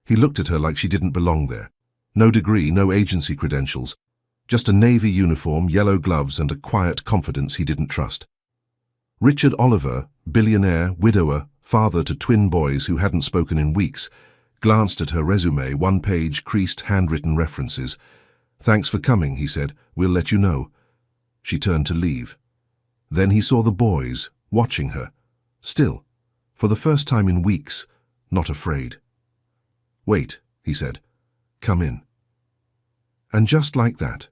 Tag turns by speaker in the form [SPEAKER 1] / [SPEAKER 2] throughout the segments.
[SPEAKER 1] He looked at her like she didn't belong there. No degree, no agency credentials. Just a navy uniform, yellow gloves, and a quiet confidence he didn't trust. Richard Oliver, billionaire, widower, father to twin boys who hadn't spoken in weeks, glanced at her resume, one-page, creased, handwritten references. "Thanks for coming," he said. "We'll let you know." She turned to leave. Then he saw the boys, watching her. Still, for the first time in weeks, not afraid. "Wait," he said. "Come in." And just like that,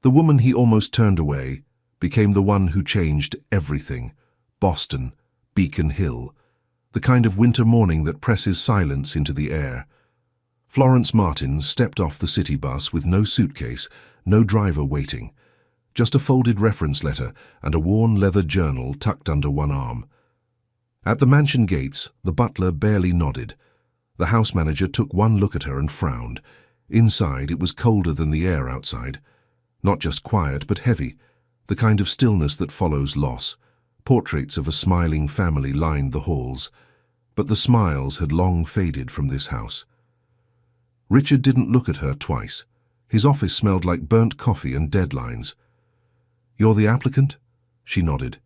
[SPEAKER 1] the woman he almost turned away became the one who changed everything. Boston, Beacon Hill, the kind of winter morning that presses silence into the air. Florence Martin stepped off the city bus with no suitcase, no driver waiting, just a folded reference letter and a worn leather journal tucked under one arm. At the mansion gates, the butler barely nodded. The house manager took one look at her and frowned. Inside, it was colder than the air outside. Not just quiet, but heavy, the kind of stillness that follows loss. Portraits of a smiling family lined the halls, but the smiles had long faded from this house. Richard didn't look at her twice. His office smelled like burnt coffee and deadlines. "You're the applicant?" She nodded.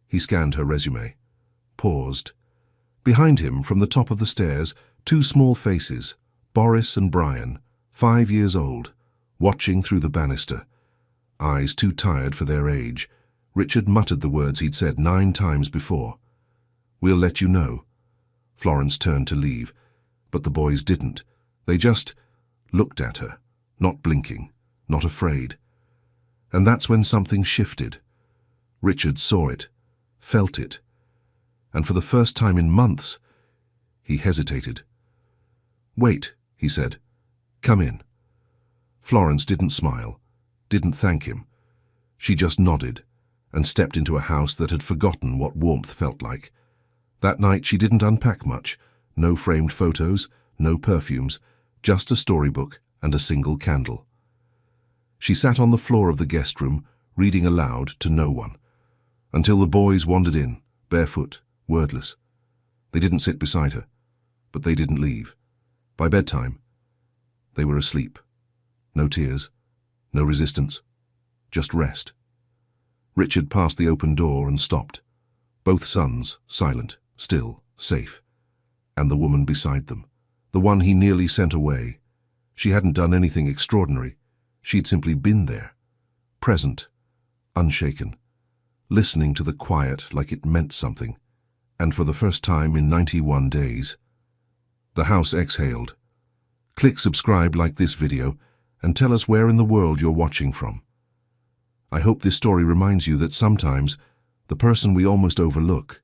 [SPEAKER 1] He scanned her resume. Paused. Behind him, from the top of the stairs, two small faces, Boris and Brian, 5 years old, watching through the banister. Eyes too tired for their age. Richard muttered the words he'd said 9 times before. "We'll let you know." Florence turned to leave, but the boys didn't. They just looked at her, not blinking, not afraid. And that's when something shifted. Richard saw it, felt it, and for the first time in months, he hesitated. "Wait," he said. "Come in." Florence didn't smile, didn't thank him. She just nodded and stepped into a house that had forgotten what warmth felt like. That night she didn't unpack much. No framed photos, no perfumes, just a storybook and a single candle. She sat on the floor of the guest room, reading aloud to no one, until the boys wandered in, barefoot, wordless. They didn't sit beside her, but they didn't leave. By bedtime, they were asleep. No tears, no resistance, just rest. Richard passed the open door and stopped. Both sons, silent, still, safe. And the woman beside them, the one he nearly sent away. She hadn't done anything extraordinary. She'd simply been there, present, unshaken, listening to the quiet like it meant something. And for the first time in 91 days, the house exhaled. Click subscribe, like this video, and tell us where in the world you're watching from. I hope this story reminds you that sometimes the person we almost overlook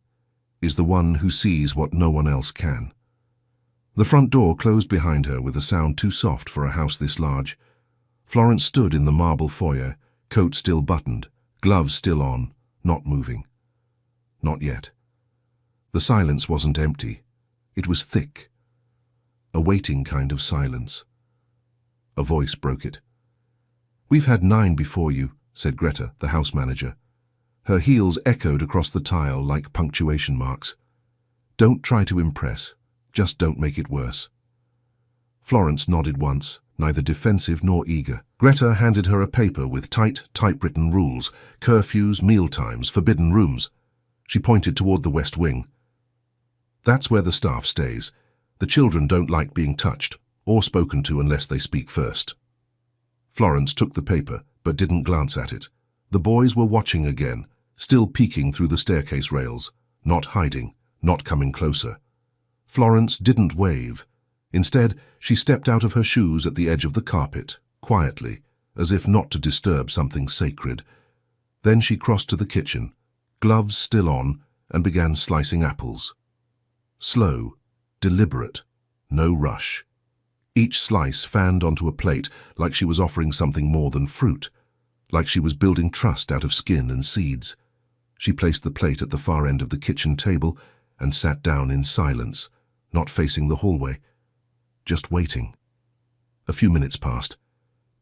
[SPEAKER 1] is the one who sees what no one else can. The front door closed behind her with a sound too soft for a house this large. Florence stood in the marble foyer, coat still buttoned, gloves still on, not moving. Not yet. The silence wasn't empty. It was thick. A waiting kind of silence. A voice broke it. "We've had 9 before you," said Greta, the house manager. Her heels echoed across the tile like punctuation marks. "Don't try to impress. Just don't make it worse." Florence nodded once, neither defensive nor eager. Greta handed her a paper with tight, typewritten rules, curfews, mealtimes, forbidden rooms. She pointed toward the West Wing. "That's where the staff stays. The children don't like being touched or spoken to unless they speak first." Florence took the paper, but didn't glance at it. The boys were watching again, still peeking through the staircase rails, not hiding, not coming closer. Florence didn't wave. Instead, she stepped out of her shoes at the edge of the carpet, quietly, as if not to disturb something sacred. Then she crossed to the kitchen, gloves still on, and began slicing apples. Slow, deliberate, no rush. Each slice fanned onto a plate like she was offering something more than fruit, like she was building trust out of skin and seeds. She placed the plate at the far end of the kitchen table and sat down in silence, not facing the hallway, just waiting. A few minutes passed.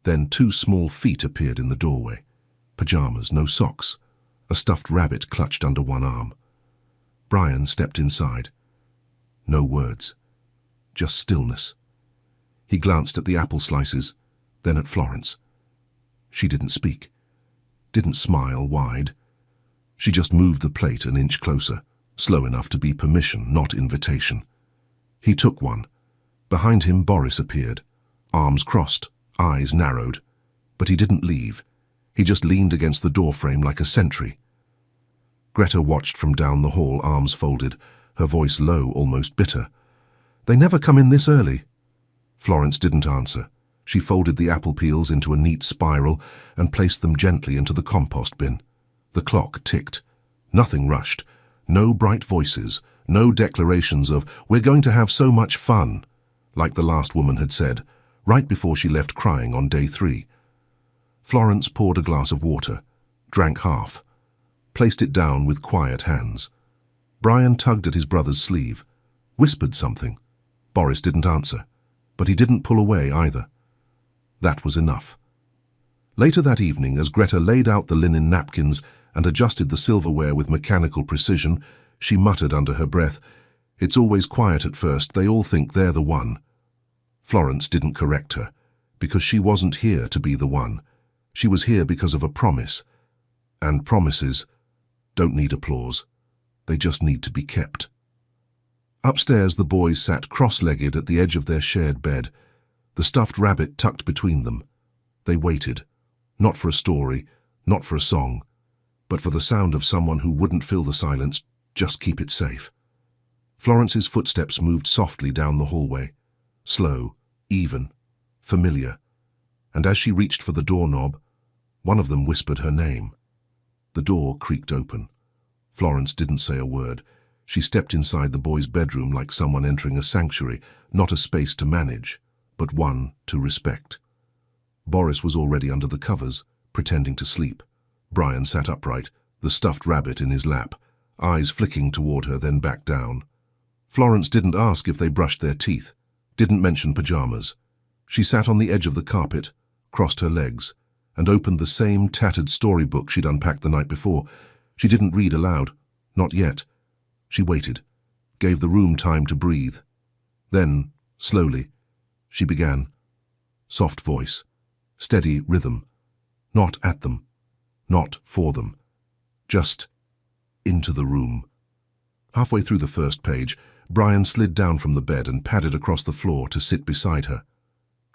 [SPEAKER 1] Then 2 small feet appeared in the doorway. Pajamas, no socks. A stuffed rabbit clutched under one arm. Brian stepped inside. No words, just stillness. He glanced at the apple slices, then at Florence. She didn't speak, didn't smile wide. She just moved the plate an inch closer, slow enough to be permission, not invitation. He took one. Behind him, Boris appeared, arms crossed, eyes narrowed. But he didn't leave. He just leaned against the doorframe like a sentry. Greta watched from down the hall, arms folded, her voice low, almost bitter. "They never come in this early." Florence didn't answer. She folded the apple peels into a neat spiral and placed them gently into the compost bin. The clock ticked. Nothing rushed. No bright voices. No declarations of, "We're going to have so much fun," like the last woman had said, right before she left crying on day 3. Florence poured a glass of water, drank half, placed it down with quiet hands. Brian tugged at his brother's sleeve, whispered something. Boris didn't answer, but he didn't pull away either. That was enough. Later that evening, as Greta laid out the linen napkins and adjusted the silverware with mechanical precision, she muttered under her breath, "It's always quiet at first, they all think they're the one." Florence didn't correct her, because she wasn't here to be the one. She was here because of a promise. And promises don't need applause. They just need to be kept. Upstairs, the boys sat cross-legged at the edge of their shared bed, the stuffed rabbit tucked between them. They waited, not for a story, not for a song, but for the sound of someone who wouldn't fill the silence, just keep it safe. Florence's footsteps moved softly down the hallway, slow, even, familiar, and as she reached for the doorknob, one of them whispered her name. The door creaked open. Florence didn't say a word. She stepped inside the boy's bedroom like someone entering a sanctuary, not a space to manage, but one to respect. Boris was already under the covers, pretending to sleep. Brian sat upright, the stuffed rabbit in his lap, eyes flicking toward her, then back down. Florence didn't ask if they brushed their teeth, didn't mention pajamas. She sat on the edge of the carpet, crossed her legs, and opened the same tattered storybook she'd unpacked the night before. She didn't read aloud, not yet. She waited, gave the room time to breathe. Then, slowly, she began. Soft voice, steady rhythm, not at them, not for them, just into the room. Halfway through the first page, Brian slid down from the bed and padded across the floor to sit beside her.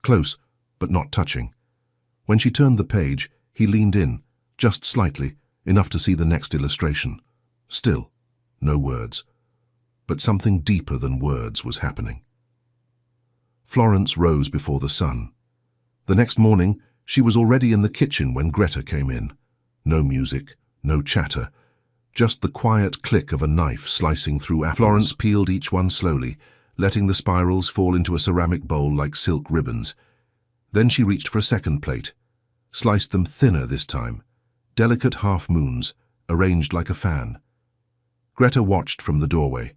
[SPEAKER 1] Close, but not touching. When she turned the page, he leaned in, just slightly, enough to see the next illustration. Still, no words. But something deeper than words was happening. Florence rose before the sun. The next morning, she was already in the kitchen when Greta came in. No music, no chatter, just the quiet click of a knife slicing through apples. Florence peeled each one slowly, letting the spirals fall into a ceramic bowl like silk ribbons. Then she reached for a second plate, sliced them thinner this time, delicate half-moons, arranged like a fan. Greta watched from the doorway.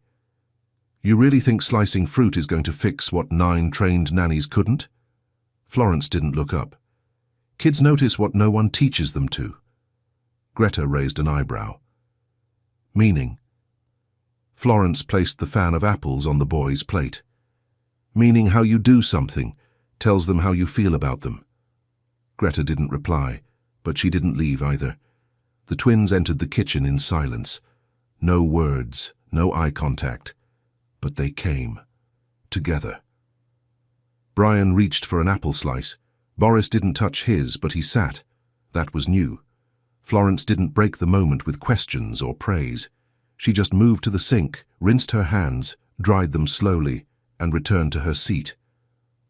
[SPEAKER 1] "You really think slicing fruit is going to fix what 9 trained nannies couldn't?" Florence didn't look up. "Kids notice what no one teaches them to." Greta raised an eyebrow. "Meaning?" Florence placed the fan of apples on the boy's plate. "Meaning how you do something, tells them how you feel about them." Greta didn't reply, but she didn't leave either. The twins entered the kitchen in silence. No words, no eye contact. But they came. Together. Brian reached for an apple slice. Boris didn't touch his, but he sat. That was new. Florence didn't break the moment with questions or praise. She just moved to the sink, rinsed her hands, dried them slowly, and returned to her seat.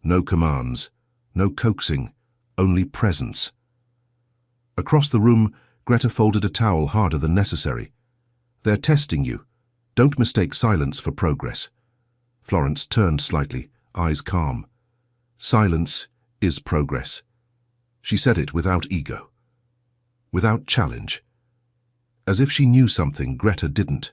[SPEAKER 1] No commands, no coaxing, only presence. Across the room, Greta folded a towel harder than necessary. "They're testing you. Don't mistake silence for progress." Florence turned slightly, eyes calm. "Silence is progress." She said it without ego, without challenge. As if she knew something Greta didn't.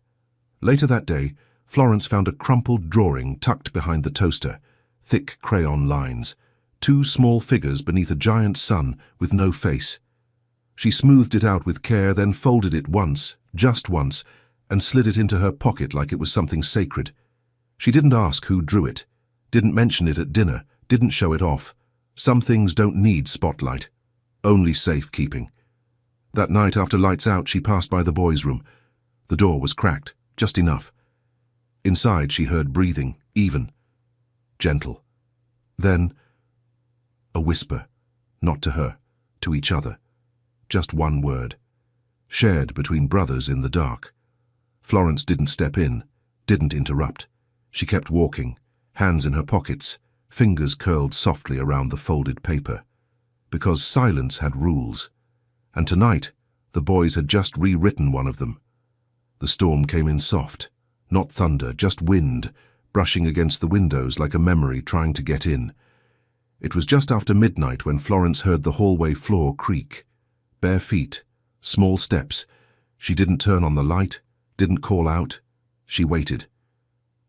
[SPEAKER 1] Later that day, Florence found a crumpled drawing tucked behind the toaster, thick crayon lines, 2 small figures beneath a giant sun with no face. She smoothed it out with care, then folded it once, just once, and slid it into her pocket like it was something sacred. She didn't ask who drew it, didn't mention it at dinner, Didn't show it off. Some things don't need spotlight. Only safekeeping. That night after lights out, she passed by the boys' room. The door was cracked, just enough. Inside she heard breathing, even, gentle. Then, a whisper, not to her, to each other. Just one word, shared between brothers in the dark. Florence didn't step in, didn't interrupt. She kept walking, hands in her pockets, fingers curled softly around the folded paper. Because silence had rules. And tonight, the boys had just rewritten one of them. The storm came in soft, not thunder, just wind, brushing against the windows like a memory trying to get in. It was just after midnight when Florence heard the hallway floor creak. Bare feet, small steps. She didn't turn on the light, didn't call out. She waited.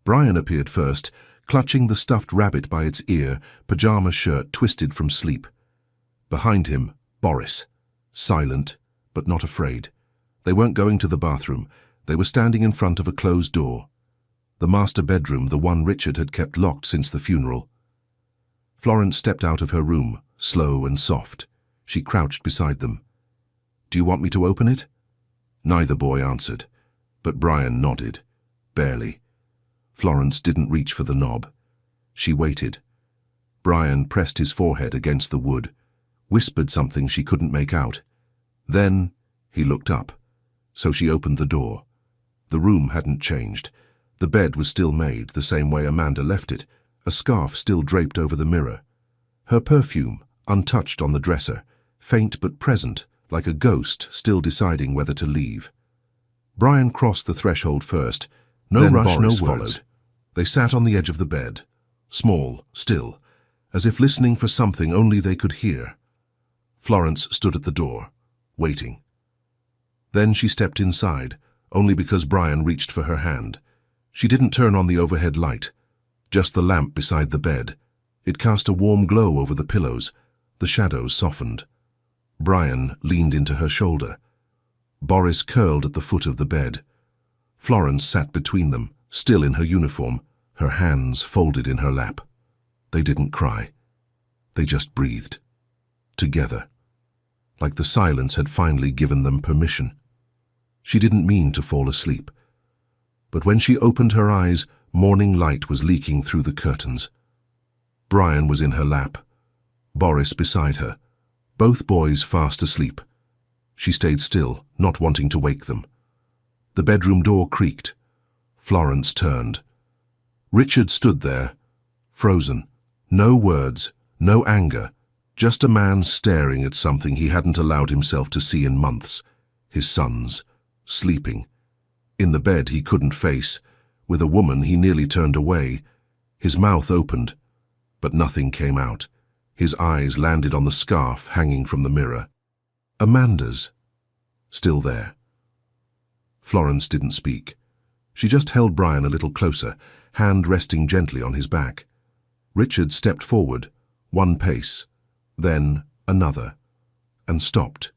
[SPEAKER 1] Brian appeared first, clutching the stuffed rabbit by its ear, pajama shirt twisted from sleep. Behind him, Boris, silent, but not afraid. They weren't going to the bathroom. They were standing in front of a closed door. The master bedroom, the one Richard had kept locked since the funeral. Florence stepped out of her room, slow and soft. She crouched beside them. "Do you want me to open it?" Neither boy answered, but Brian nodded, barely. Florence didn't reach for the knob. She waited. Brian pressed his forehead against the wood, whispered something she couldn't make out. Then he looked up, so she opened the door. The room hadn't changed. The bed was still made the same way Amanda left it, a scarf still draped over the mirror. Her perfume, untouched on the dresser, faint but present, like a ghost still deciding whether to leave. Brian crossed the threshold first. No rush, no words. They sat on the edge of the bed, small, still, as if listening for something only they could hear. Florence stood at the door, waiting. Then she stepped inside, only because Brian reached for her hand. She didn't turn on the overhead light, just the lamp beside the bed. It cast a warm glow over the pillows. The shadows softened. Brian leaned into her shoulder. Boris curled at the foot of the bed. Florence sat between them, still in her uniform, her hands folded in her lap. They didn't cry. They just breathed. Together. Like the silence had finally given them permission. She didn't mean to fall asleep. But when she opened her eyes, morning light was leaking through the curtains. Brian was in her lap. Boris beside her. Both boys fast asleep. She stayed still, not wanting to wake them. The bedroom door creaked. Florence turned. Richard stood there, frozen. No words, no anger, just a man staring at something he hadn't allowed himself to see in months. His sons, sleeping. In the bed he couldn't face. With a woman he nearly turned away. His mouth opened, but nothing came out. His eyes landed on the scarf hanging from the mirror. Amanda's. Still there. Florence didn't speak. She just held Brian a little closer, hand resting gently on his back. Richard stepped forward, one pace, then another, and stopped.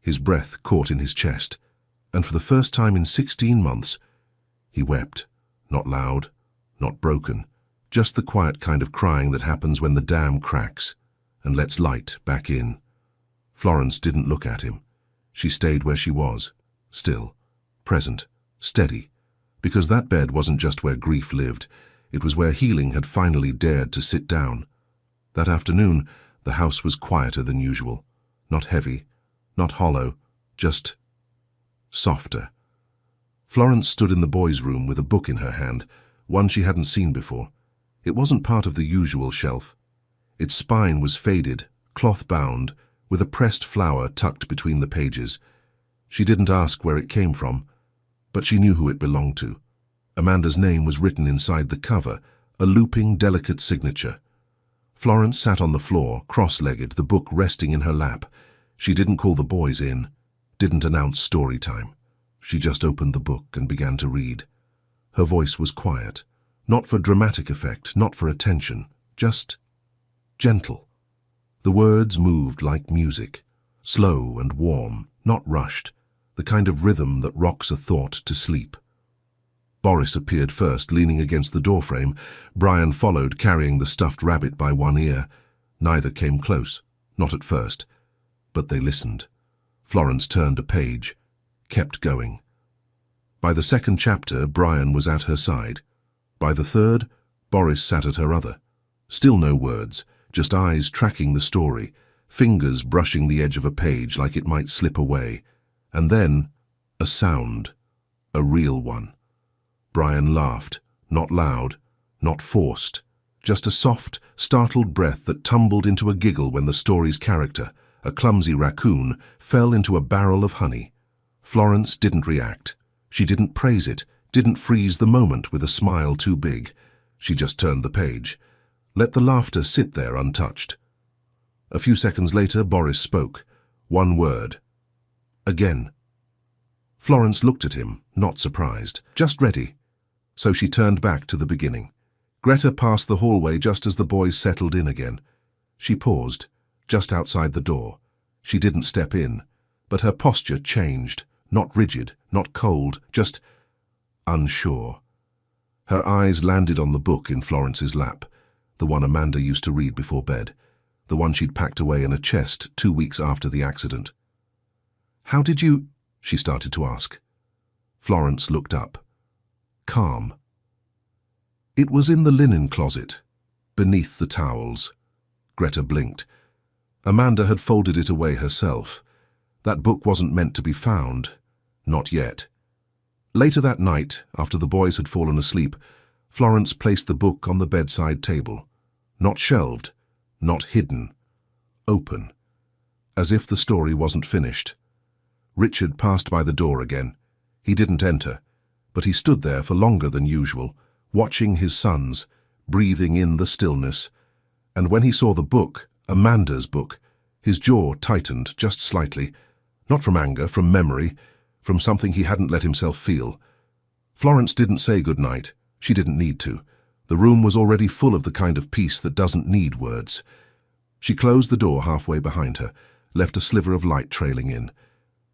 [SPEAKER 1] His breath caught in his chest, and for the first time in 16 months, he wept. Not loud, not broken, just the quiet kind of crying that happens when the dam cracks and lets light back in. Florence didn't look at him. She stayed where she was, still, present, steady, because that bed wasn't just where grief lived, it was where healing had finally dared to sit down. That afternoon, the house was quieter than usual, not heavy, not hollow, just softer. Florence stood in the boys' room with a book in her hand, one she hadn't seen before. It wasn't part of the usual shelf. Its spine was faded, cloth-bound, with a pressed flower tucked between the pages. She didn't ask where it came from, but she knew who it belonged to. Amanda's name was written inside the cover, a looping, delicate signature. Florence sat on the floor, cross-legged, the book resting in her lap. She didn't call the boys in, didn't announce story time. She just opened the book and began to read. Her voice was quiet, not for dramatic effect, not for attention, just gentle. The words moved like music, slow and warm, not rushed, the kind of rhythm that rocks a thought to sleep. Boris appeared first, leaning against the doorframe. Brian followed, carrying the stuffed rabbit by one ear. Neither came close, not at first. But they listened. Florence turned a page, kept going. By the second chapter, Brian was at her side. By the third, Boris sat at her other. Still no words, just eyes tracking the story, fingers brushing the edge of a page like it might slip away. And then, a sound, a real one. Brian laughed, not loud, not forced, just a soft, startled breath that tumbled into a giggle when the story's character, a clumsy raccoon, fell into a barrel of honey. Florence didn't react. She didn't praise it, didn't freeze the moment with a smile too big. She just turned the page. Let the laughter sit there untouched. A few seconds later, Boris spoke. One word. Again. Florence looked at him, not surprised, just ready. So she turned back to the beginning. Greta passed the hallway just as the boys settled in again. She paused, just outside the door. She didn't step in, but her posture changed, not rigid, not cold, just unsure. Her eyes landed on the book in Florence's lap, the one Amanda used to read before bed, the one she'd packed away in a chest 2 weeks after the accident. "How did you—" she started to ask. Florence looked up. Calm. "It was in the linen closet, beneath the towels." Greta blinked. Amanda had folded it away herself. That book wasn't meant to be found. Not yet. Later that night, after the boys had fallen asleep, Florence placed the book on the bedside table. Not shelved, not hidden. Open. As if the story wasn't finished. Richard passed by the door again. He didn't enter, but he stood there for longer than usual, watching his sons, breathing in the stillness. And when he saw the book, Amanda's book, his jaw tightened just slightly, not from anger, from memory, from something he hadn't let himself feel. Florence didn't say goodnight. She didn't need to. The room was already full of the kind of peace that doesn't need words. She closed the door halfway behind her, left a sliver of light trailing in,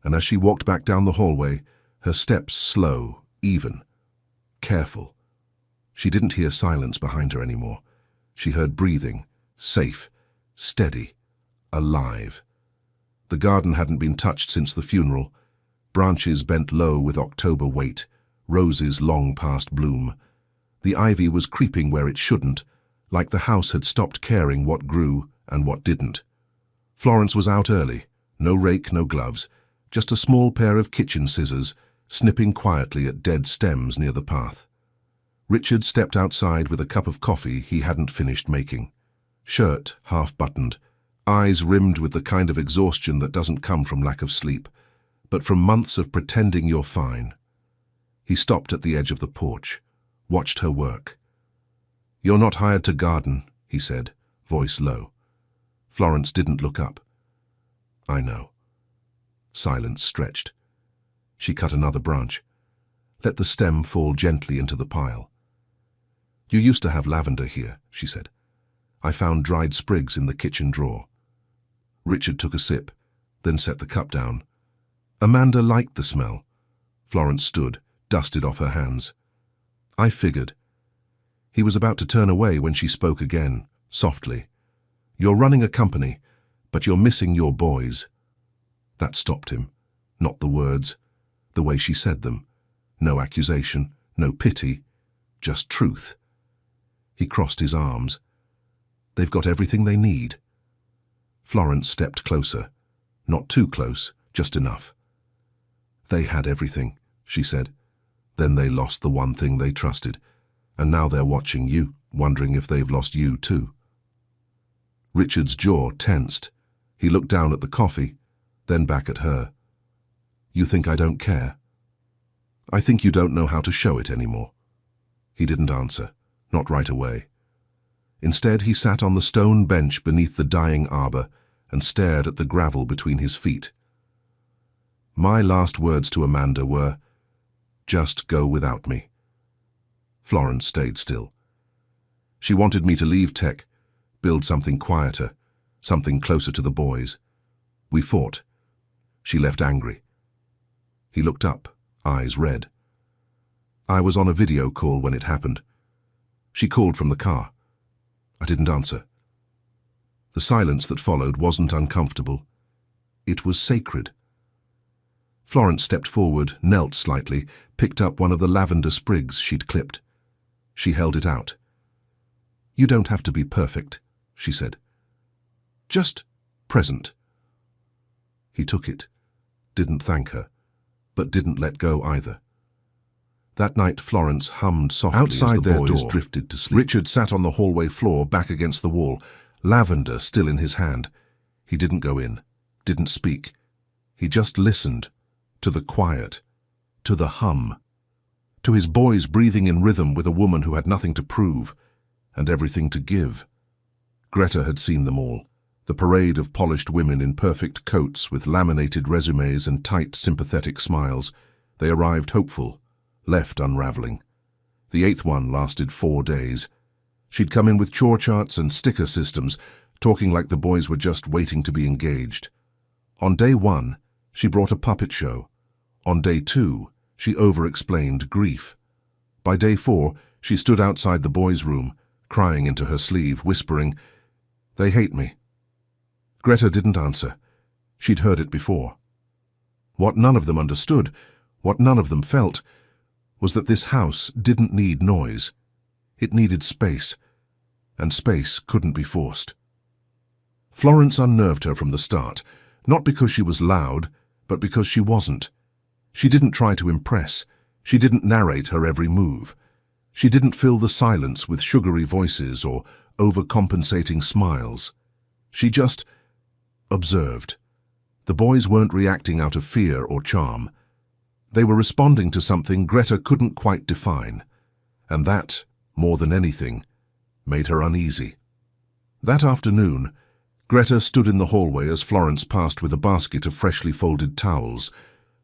[SPEAKER 1] and as she walked back down the hallway, her steps slow, even, careful. She didn't hear silence behind her anymore. She heard breathing, safe, steady, alive. The garden hadn't been touched since the funeral. Branches bent low with October weight, roses long past bloom. The ivy was creeping where it shouldn't, like the house had stopped caring what grew and what didn't. Florence was out early, no rake, no gloves, just a small pair of kitchen scissors, snipping quietly at dead stems near the path. Richard stepped outside with a cup of coffee he hadn't finished making. Shirt half-buttoned, eyes rimmed with the kind of exhaustion that doesn't come from lack of sleep, but from months of pretending you're fine. He stopped at the edge of the porch, watched her work. "You're not hired to garden," he said, voice low. Florence didn't look up. "I know." Silence stretched. She cut another branch. Let the stem fall gently into the pile. "You used to have lavender here," she said. "I found dried sprigs in the kitchen drawer." Richard took a sip, then set the cup down. Amanda liked the smell. Florence stood, dusted off her hands. "I figured." He was about to turn away when she spoke again, softly. "You're running a company, but you're missing your boys." That stopped him. Not the words, the way she said them. No accusation, no pity, just truth. He crossed his arms. "They've got everything they need." Florence stepped closer. Not too close, just enough. "They had everything," she said. "Then they lost the one thing they trusted, and now they're watching you, wondering if they've lost you too." Richard's jaw tensed. He looked down at the coffee, then back at her. "You think I don't care?" "I think you don't know how to show it anymore." He didn't answer, not right away. Instead, he sat on the stone bench beneath the dying arbor and stared at the gravel between his feet. "My last words to Amanda were, 'Just go without me.'" Florence stayed still. "She wanted me to leave tech, build something quieter, something closer to the boys. We fought. She left angry." He looked up, eyes red. I was on a video call when it happened. She called from the car. I didn't answer. The silence that followed wasn't uncomfortable. It was sacred. Florence stepped forward, knelt slightly, picked up one of the lavender sprigs she'd clipped. She held it out. "You don't have to be perfect," she said. "Just present." He took it, didn't thank her, but didn't let go either. That night Florence hummed softly outside as the boys drifted to sleep. Richard sat on the hallway floor, back against the wall, lavender still in his hand. He didn't go in, didn't speak. He just listened to the quiet, to the hum, to his boys breathing in rhythm with a woman who had nothing to prove and everything to give. Greta had seen them all, the parade of polished women in perfect coats with laminated resumes and tight, sympathetic smiles. They arrived hopeful, left unraveling. The 8th one lasted 4 days. She'd come in with chore charts and sticker systems, talking like the boys were just waiting to be engaged. On day 1, she brought a puppet show. On day 2, she over-explained grief. By day 4, she stood outside the boys' room, crying into her sleeve, whispering, "They hate me." Greta didn't answer. She'd heard it before. What none of them understood, what none of them felt, was that this house didn't need noise. It needed space, and space couldn't be forced. Florence unnerved her from the start, not because she was loud, but because she wasn't. She didn't try to impress. She didn't narrate her every move. She didn't fill the silence with sugary voices or overcompensating smiles. She just observed. The boys weren't reacting out of fear or charm. They were responding to something Greta couldn't quite define, and that, more than anything, made her uneasy. That afternoon, Greta stood in the hallway as Florence passed with a basket of freshly folded towels.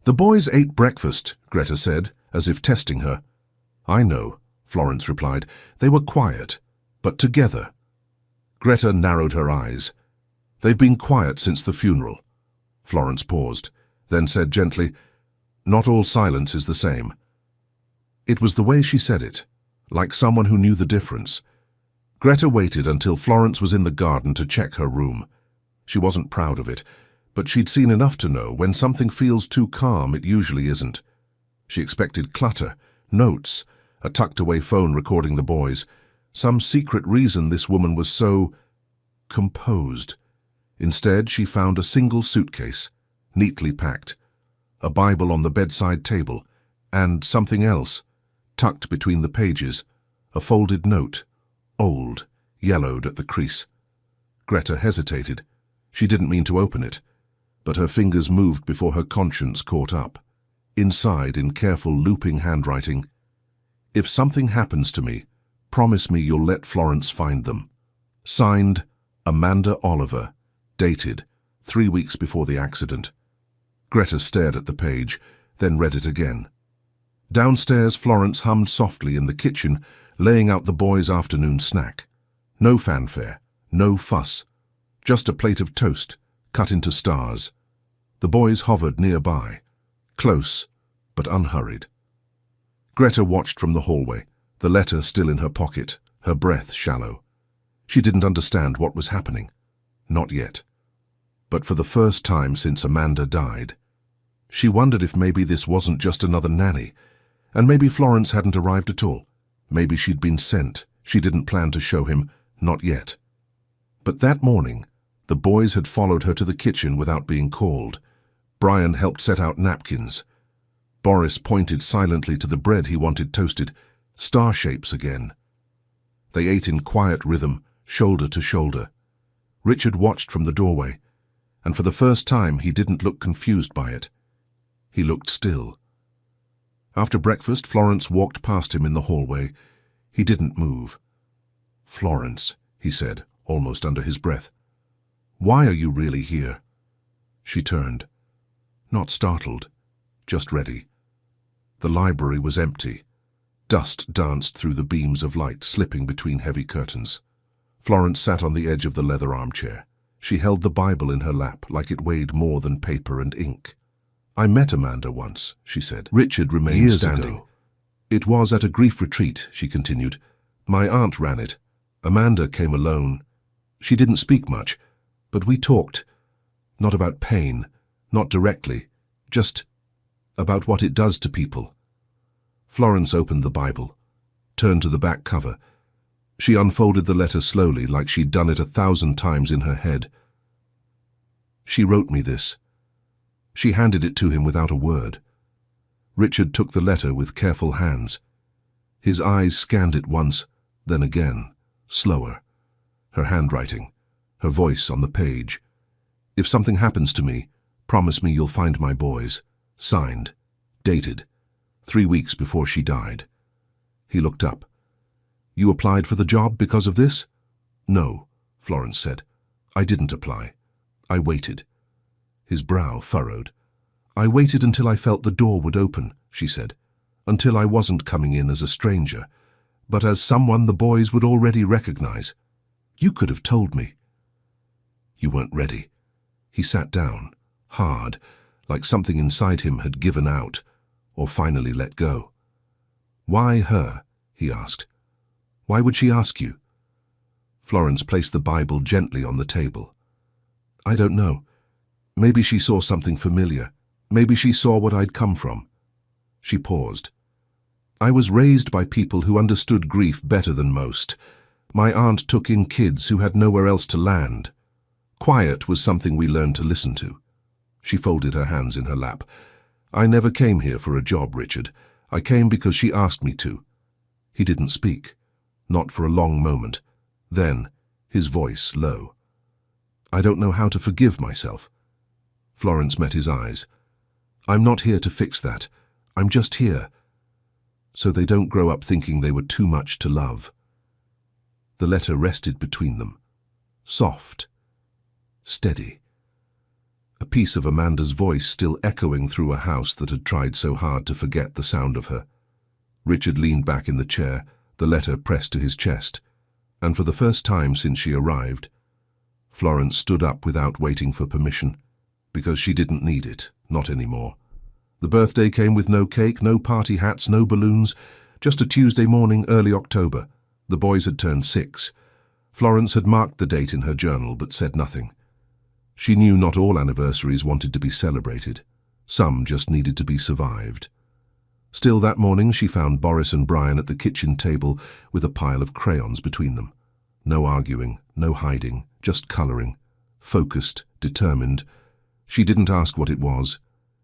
[SPEAKER 1] "The boys ate breakfast," Greta said, as if testing her. "I know," Florence replied. "They were quiet, but together." Greta narrowed her eyes. "They've been quiet since the funeral." Florence paused, then said gently, "Not all silence is the same." It was the way she said it, like someone who knew the difference. Greta waited until Florence was in the garden to check her room. She wasn't proud of it, but she'd seen enough to know when something feels too calm, it usually isn't. She expected clutter, notes, a tucked-away phone recording the boys, some secret reason this woman was so composed. Instead, she found a single suitcase, neatly packed, a Bible on the bedside table, and something else, tucked between the pages, a folded note, old, yellowed at the crease. Greta hesitated. She didn't mean to open it, but her fingers moved before her conscience caught up. Inside, in careful, looping handwriting, "If something happens to me, promise me you'll let Florence find them." Signed, Amanda Oliver, dated 3 weeks before the accident. Greta stared at the page, then read it again. Downstairs, Florence hummed softly in the kitchen, laying out the boys' afternoon snack. No fanfare, no fuss, just a plate of toast, cut into stars. The boys hovered nearby, close but unhurried. Greta watched from the hallway, the letter still in her pocket, her breath shallow. She didn't understand what was happening. Not yet. But for the first time since Amanda died, she wondered if maybe this wasn't just another nanny, and maybe Florence hadn't arrived at all. Maybe she'd been sent. She didn't plan to show him, not yet. But that morning, the boys had followed her to the kitchen without being called. Brian helped set out napkins. Boris pointed silently to the bread he wanted toasted, star shapes again. They ate in quiet rhythm, shoulder to shoulder. Richard watched from the doorway, and for the first time he didn't look confused by it. He looked still. After breakfast, Florence walked past him in the hallway. He didn't move. "Florence," he said, almost under his breath. "Why are you really here?" She turned. Not startled, just ready. The library was empty. Dust danced through the beams of light, slipping between heavy curtains. Florence sat on the edge of the leather armchair. She held the Bible in her lap like it weighed more than paper and ink. "I met Amanda once," she said. Richard remained standing. It was at a grief retreat, she continued. My aunt ran it. Amanda came alone. She didn't speak much, but we talked. Not about pain, not directly, just about what it does to people. Florence opened the Bible, turned to the back cover. She unfolded the letter slowly, like she'd done it 1,000 times in her head. She wrote me this. She handed it to him without a word. Richard took the letter with careful hands. His eyes scanned it once, then again, slower. Her handwriting, her voice on the page. If something happens to me, promise me you'll find my boys. Signed. Dated. 3 weeks before she died. He looked up. You applied for the job because of this? No, Florence said. I didn't apply. I waited. His brow furrowed. I waited until I felt the door would open, she said. Until I wasn't coming in as a stranger, but as someone the boys would already recognize. You could have told me. You weren't ready. He sat down, hard, like something inside him had given out, or finally let go. Why her? He asked. Why would she ask you? Florence placed the Bible gently on the table. I don't know. Maybe she saw something familiar. Maybe she saw what I'd come from. She paused. I was raised by people who understood grief better than most. My aunt took in kids who had nowhere else to land. Quiet was something we learned to listen to. She folded her hands in her lap. I never came here for a job, Richard. I came because she asked me to. He didn't speak. Not for a long moment. Then, his voice low. I don't know how to forgive myself. Florence met his eyes. I'm not here to fix that. I'm just here. So they don't grow up thinking they were too much to love. The letter rested between them. Soft. Steady. A piece of Amanda's voice still echoing through a house that had tried so hard to forget the sound of her. Richard leaned back in the chair, the letter pressed to his chest, and for the first time since she arrived, Florence stood up without waiting for permission, because she didn't need it, not anymore. The birthday came with no cake, no party hats, no balloons, just a Tuesday morning, early October. The boys had turned 6. Florence had marked the date in her journal but said nothing. She knew not all anniversaries wanted to be celebrated. Some just needed to be survived. Still that morning she found Boris and Brian at the kitchen table with a pile of crayons between them. No arguing, no hiding, just colouring. Focused, determined. She didn't ask what it was.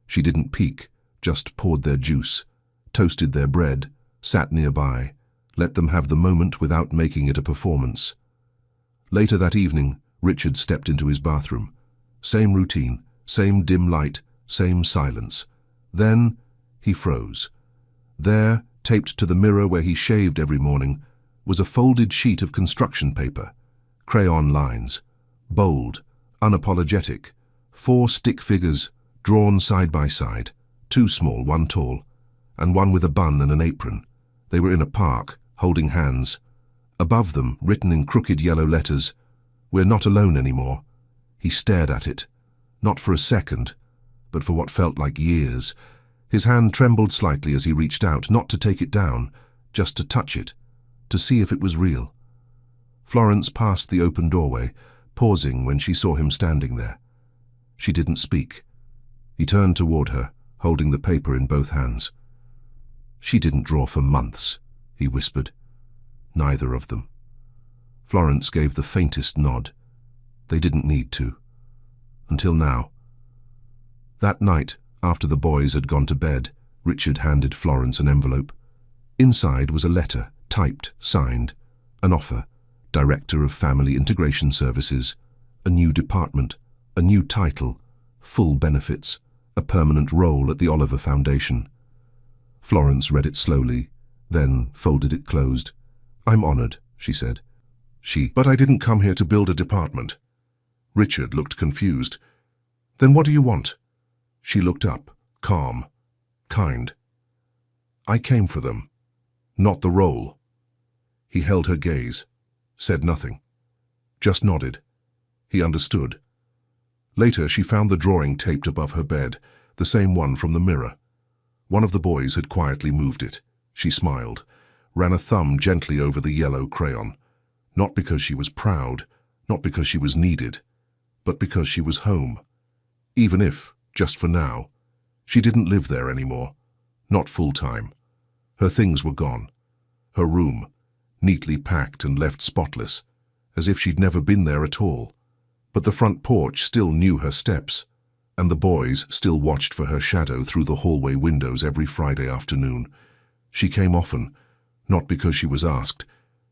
[SPEAKER 1] She didn't peek, just poured their juice, toasted their bread, sat nearby, let them have the moment without making it a performance. Later that evening, Richard stepped into his bathroom. Same routine, same dim light, same silence. Then he froze. There, taped to the mirror where he shaved every morning, was a folded sheet of construction paper, crayon lines, bold, unapologetic, 4 stick figures drawn side by side, 2 small, 1 tall, and 1 with a bun and an apron. They were in a park, holding hands. Above them, written in crooked yellow letters, "We're not alone anymore." He stared at it, not for a second, but for what felt like years. His hand trembled slightly as he reached out, not to take it down, just to touch it, to see if it was real. Florence passed the open doorway, pausing when she saw him standing there. She didn't speak. He turned toward her, holding the paper in both hands. "She didn't draw for months," he whispered. "Neither of them." Florence gave the faintest nod. They didn't need to. Until now. That night, after the boys had gone to bed, Richard handed Florence an envelope. Inside was a letter, typed, signed, an offer, Director of Family Integration Services, a new department, a new title, full benefits, a permanent role at the Oliver Foundation. Florence read it slowly, then folded it closed. "I'm honored," she said. But I didn't come here to build a department." Richard looked confused. "Then what do you want?" She looked up, calm, kind. "I came for them, not the role." He held her gaze, said nothing, just nodded. He understood. Later, she found the drawing taped above her bed, the same one from the mirror. One of the boys had quietly moved it. She smiled, ran a thumb gently over the yellow crayon. Not because she was proud, not because she was needed, but because she was home. Even if, just for now, she didn't live there anymore. Not full-time. Her things were gone. Her room, neatly packed and left spotless, as if she'd never been there at all. But the front porch still knew her steps, and the boys still watched for her shadow through the hallway windows every Friday afternoon. She came often, not because she was asked,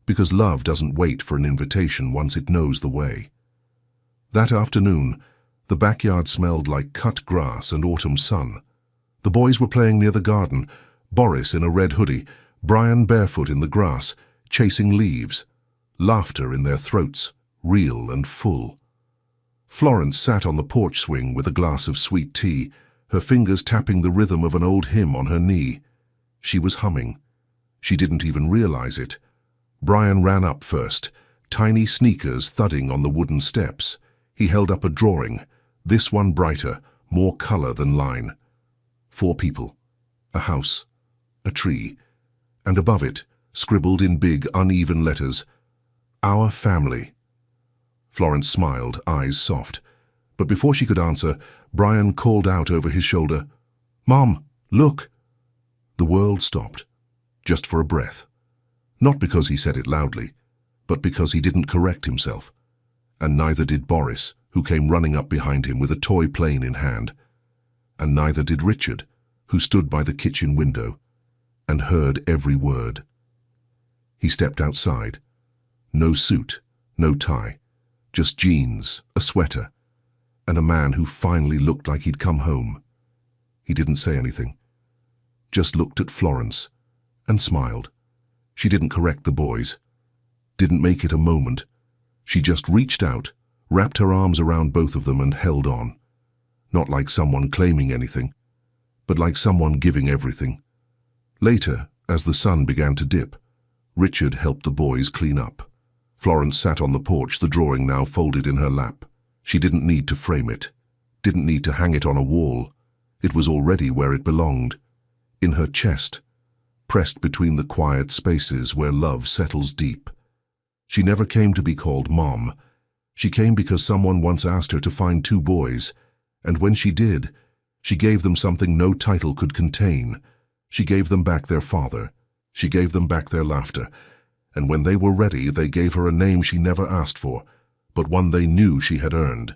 [SPEAKER 1] because love doesn't wait for an invitation once it knows the way. That afternoon, the backyard smelled like cut grass and autumn sun. The boys were playing near the garden, Boris in a red hoodie, Brian barefoot in the grass, chasing leaves, laughter in their throats, real and full. Florence sat on the porch swing with a glass of sweet tea, her fingers tapping the rhythm of an old hymn on her knee. She was humming. She didn't even realize it. Brian ran up first, tiny sneakers thudding on the wooden steps. He held up a drawing, this one brighter, more color than line. 4 people, a house, a tree, and above it, scribbled in big, uneven letters, "Our family." Florence smiled, eyes soft. But before she could answer, Brian called out over his shoulder, "Mom, look!" The world stopped, just for a breath. Not because he said it loudly, but because he didn't correct himself. And neither did Boris, who came running up behind him with a toy plane in hand. And neither did Richard, who stood by the kitchen window and heard every word. He stepped outside. No suit, no tie, just jeans, a sweater, and a man who finally looked like he'd come home. He didn't say anything, just looked at Florence and smiled. She didn't correct the boys, didn't make it a moment. She just reached out, wrapped her arms around both of them and held on. Not like someone claiming anything, but like someone giving everything. Later, as the sun began to dip, Richard helped the boys clean up. Florence sat on the porch, the drawing now folded in her lap. She didn't need to frame it, didn't need to hang it on a wall. It was already where it belonged, in her chest, pressed between the quiet spaces where love settles deep. She never came to be called Mom. She came because someone once asked her to find 2 boys, and when she did, she gave them something no title could contain. She gave them back their father. She gave them back their laughter. And when they were ready, they gave her a name she never asked for, but one they knew she had earned.